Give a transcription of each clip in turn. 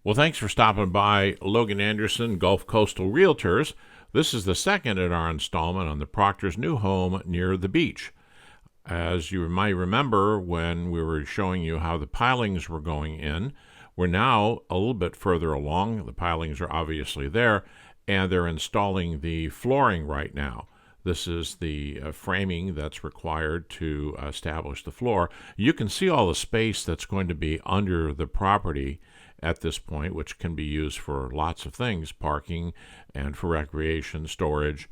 Well, thanks for stopping by Logan Anderson, Gulf Coastal Realtors. This is the second in our installment on the Proctor's new home near the beach. As you might remember when we were showing you how the pilings were going in, we're now a little bit further along. The pilings are obviously there, and they're installing the flooring right now. This is the framing that's required to establish the floor. You can see all the space that's going to be under the property at this point, which can be used for lots of things, parking and for recreation, storage.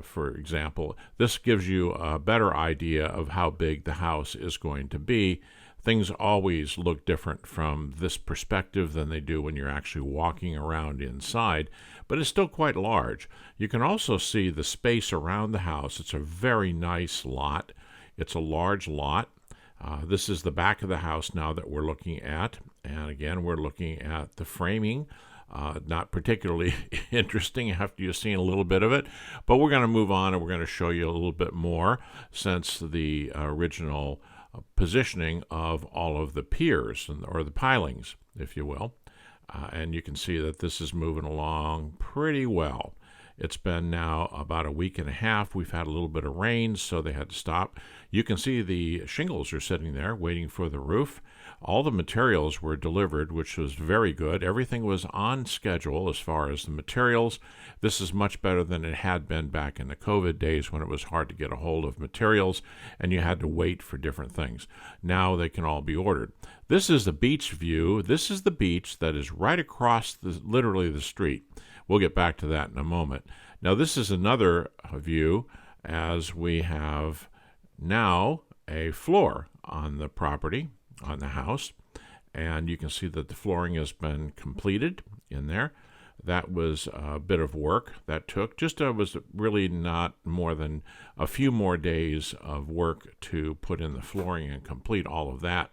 For example, this gives you a better idea of how big the house is going to be. Things always look different from this perspective than they do when you're actually walking around inside, but it's still quite large. You can also see the space around the house. It's a very nice lot. It's a large lot. This is the back of the house now that we're looking at, and again, we're looking at the framing. Not particularly interesting after you've seen a little bit of it, but we're going to move on and we're going to show you a little bit more since the original positioning of all of the piers, or the pilings, if you will. And you can see that this is moving along pretty well. It's been now about a week and a half. We've had a little bit of rain, so they had to stop. You can see the shingles are sitting there waiting for the roof. All the materials were delivered, which was very good. Everything was on schedule as far as the materials. This is much better than it had been back in the COVID days when it was hard to get a hold of materials and you had to wait for different things. Now they can all be ordered. This is the beach view. This is the beach that is right across literally the street. We'll get back to that in a moment. Now, this is another view as we have now a floor on the property, on the house, and you can see that the flooring has been completed in there. That was a bit of work that took. Was really not more than a few more days of work to put in the flooring and complete all of that.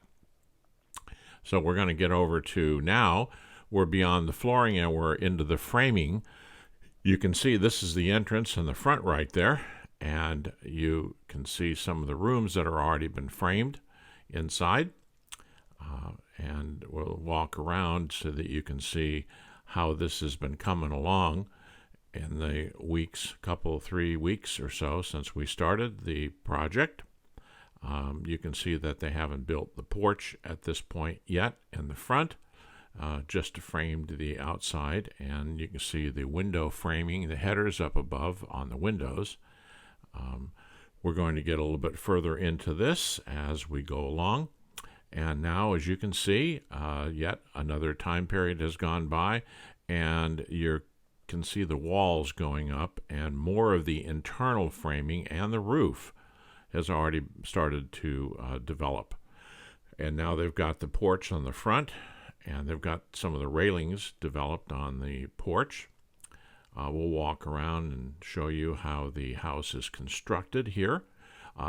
So we're going to get over to now. We're beyond the flooring and we're into the framing. You can see this is the entrance in the front right there, and you can see some of the rooms that are already been framed inside. And we'll walk around so that you can see how this has been coming along in the weeks, 3 weeks or so since we started the project. You can see that they haven't built the porch at this point yet in the front. Just framed the outside, and you can see the window framing, the headers up above on the windows. We're going to get a little bit further into this as we go along. And now, as you can see, yet another time period has gone by, and you can see the walls going up, and more of the internal framing and the roof has already started to develop. And now they've got the porch on the front, and they've got some of the railings developed on the porch. We'll walk around and show you how the house is constructed here.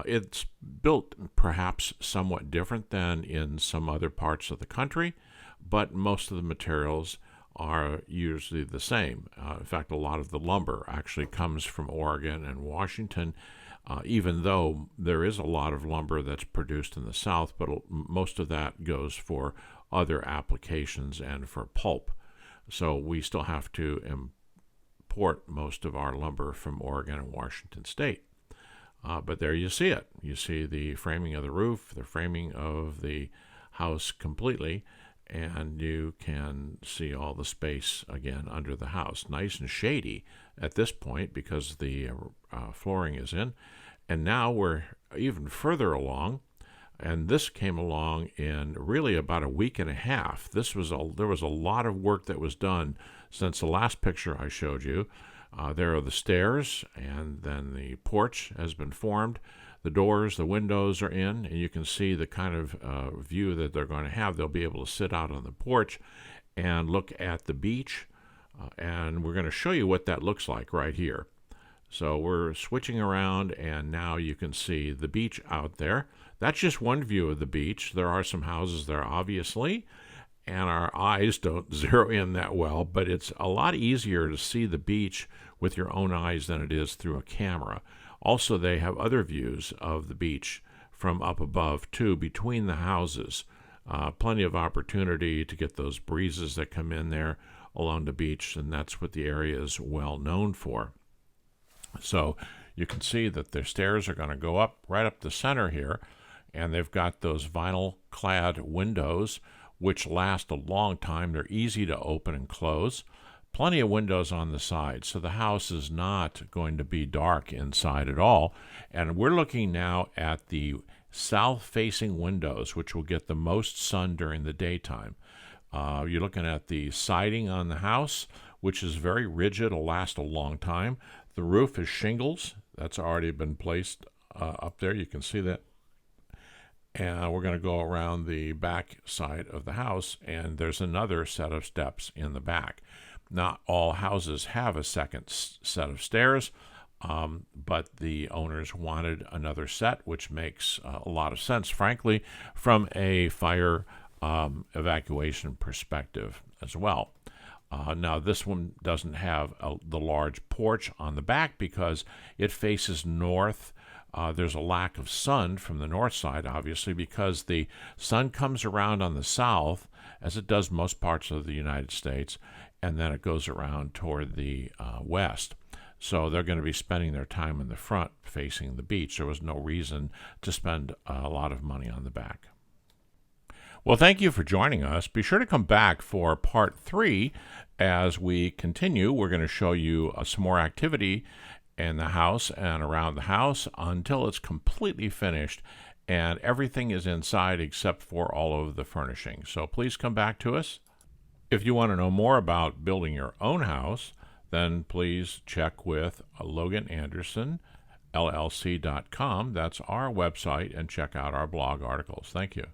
It's built perhaps somewhat different than in some other parts of the country, but most of the materials are usually the same. In fact, a lot of the lumber actually comes from Oregon and Washington, even though there is a lot of lumber that's produced in the South, but most of that goes for other applications and for pulp. So we still have to import most of our lumber from Oregon and Washington State. But there you see it. You see the framing of the roof, the framing of the house completely, and you can see all the space again under the house. Nice and shady at this point because the flooring is in. And now we're even further along, and this came along in really about a week and a half. There was a lot of work that was done since the last picture I showed you. There are the stairs, and then the porch has been formed. The doors, the windows are in, and you can see the kind of view that they're going to have. They'll be able to sit out on the porch and look at the beach, and we're going to show you what that looks like right here. So we're switching around, and now you can see the beach out there. That's just one view of the beach. There are some houses there, obviously, and our eyes don't zero in that well, but it's a lot easier to see the beach with your own eyes than it is through a camera. Also, they have other views of the beach from up above, too, between the houses. Plenty of opportunity to get those breezes that come in there along the beach, and that's what the area is well known for. So you can see that their stairs are going to go up right up the center here, and they've got those vinyl-clad windows, which last a long time. They're easy to open and close. Plenty of windows on the side, so the house is not going to be dark inside at all. And we're looking now at the south-facing windows, which will get the most sun during the daytime. You're looking at the siding on the house, which is very rigid, will last a long time. The roof is shingles. That's already been placed up there. You can see that. And we're going to go around the back side of the house, and there's another set of steps in the back. Not all houses have a second set of stairs, but the owners wanted another set, which makes a lot of sense, frankly, from a fire evacuation perspective as well. Now, this one doesn't have the large porch on the back because it faces north. There's a lack of sun from the north side, obviously, because the sun comes around on the south, as it does most parts of the United States, and then it goes around toward the west. So they're going to be spending their time in the front facing the beach. There was no reason to spend a lot of money on the back. Well, thank you for joining us. Be sure to come back for part 3 as we continue. We're going to show you some more activity in the house and around the house until it's completely finished and everything is inside except for all of the furnishings. So please come back to us. If you want to know more about building your own house, then please check with Logan Anderson, LLC.com. That's our website, and check out our blog articles. Thank you.